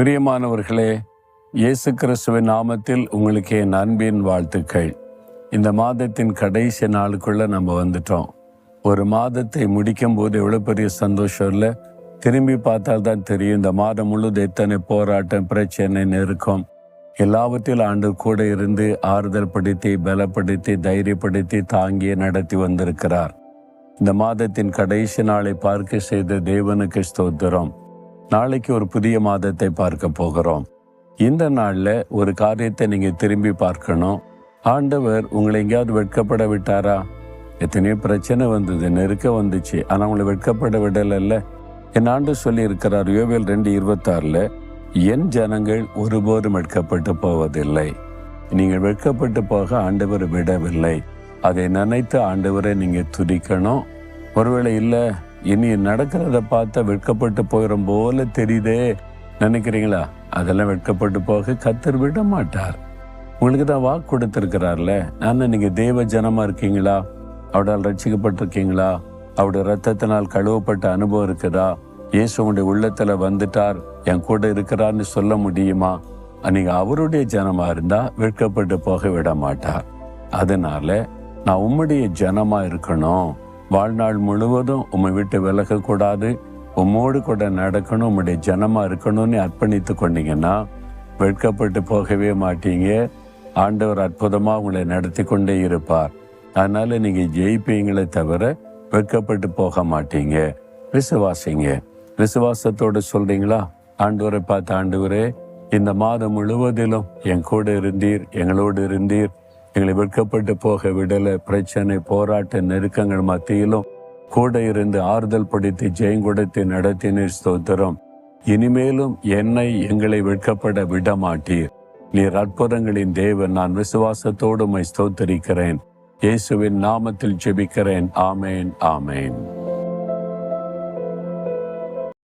பிரியமானவர்களே, இயேசு கிறிஸ்துவின் நாமத்தில் உங்களுக்கு என் அன்பின் வாழ்த்துக்கள். இந்த மாதத்தின் கடைசி நாளுக்குள்ள நம்ம வந்துட்டோம். ஒரு மாதத்தை முடிக்கும் போது எவ்வளோ பெரிய சந்தோஷம் இல்லை? திரும்பி பார்த்தால் தான் தெரியும் இந்த மாதம் முழுவதும் எத்தனை போராட்டம், பிரச்சனை, நெருக்கம், எல்லாவற்றிலும் ஆண்டு கூட இருந்து ஆறுதல் படுத்தி, பலப்படுத்தி, தைரியப்படுத்தி, தாங்கிய நடத்தி வந்திருக்கிறார். இந்த மாதத்தின் கடைசி நாளை பார்க்க செய்த தேவனுக்கு ஸ்தோத்திரம். நாளைக்கு ஒரு புதிய மாதத்தை பார்க்க போகிறோம். இந்த நாளில் ஒரு காரியத்தை நீங்கள் திரும்பி பார்க்கணும். ஆண்டவர் உங்களை எங்கேயாவது வெட்கப்பட விட்டாரா? எத்தனையோ பிரச்சனை வந்தது, நெருக்க வந்துச்சு, ஆனால் உங்களை வெட்கப்பட விடலைல்ல. என் ஆண்டு சொல்லி இருக்கிறார் யோவேல் 2:26, என் ஜனங்கள் ஒருபோதும் வெட்கப்பட்டு போவதில்லை. நீங்கள் வெட்கப்பட்டு போக ஆண்டவர் விடவில்லை. அதை நினைத்து ஆண்டவரை நீங்கள் துதிக்கணும். ஒருவேளை இல்லை, இனி நடக்கிறத பார்த்தா வெட்கப்பட்டு போயிடும் போல தெரியுதே நினைக்கிறீங்களா? அதெல்லாம் வெட்கப்பட்டு போக கர்த்தர் விட மாட்டார். உங்களுக்கு தான் வாக்கு கொடுத்துருக்கிறார்ல. ஆனால் நீங்கள் தேவ ஜனமாக இருக்கீங்களா? அவரால் ரட்சிக்கப்பட்டிருக்கீங்களா? அவருடைய ரத்தத்தினால் கழுவப்பட்ட அனுபவம் இருக்குதா? இயேசு உங்களுடைய உள்ளத்தில் வந்துட்டார், என் கூட இருக்கிறார்னு சொல்ல முடியுமா? நீங்கள் அவருடைய ஜனமாக இருந்தால் வெட்கப்பட்டு போக விட மாட்டார். அதனால நான் உம்முடைய ஜனமாக இருக்கணும், வாழ்நாள் முழுவதும் உம்மை விட்டு விலகக்கூடாது, உம்மோடு கூட நடக்கணும், உம்முடைய ஜனமாக இருக்கணும்னு அர்ப்பணித்து கொண்டீங்கன்னா வெட்கப்பட்டு போகவே மாட்டீங்க. ஆண்டவர் அற்புதமாக உங்களை நடத்தி கொண்டே இருப்பார். அதனால நீங்கள் ஜெயிப்பீங்களே தவிர வெட்கப்பட்டு போக மாட்டீங்க. விசுவாசிங்க. விசுவாசத்தோடு சொல்றீங்களா? ஆண்டவரை பார்த்து, ஆண்டவரே, இந்த மாதம் முழுவதிலும் என் கூட இருந்தீர், எங்களோடு இருந்தீர், எங்களை வெட்கப்பட்டு போக விடலை. பிரச்சனை, போராட்ட, நெருக்கங்கள் மத்தியிலும் கூட இருந்து ஆறுதல் படுத்தி ஜெயம் கொடுத்து நடத்தினீர். ஸ்தோத்திரம். இனிமேலும் எங்களை வெட்கப்பட விட மாட்டீர். நீர் அற்புதங்களின் தேவன். நான் விசுவாசத்தோடு உம்மை ஸ்தோத்தரிக்கிறேன். இயேசுவின் நாமத்தில் ஜெபிக்கிறேன். ஆமேன், ஆமேன்.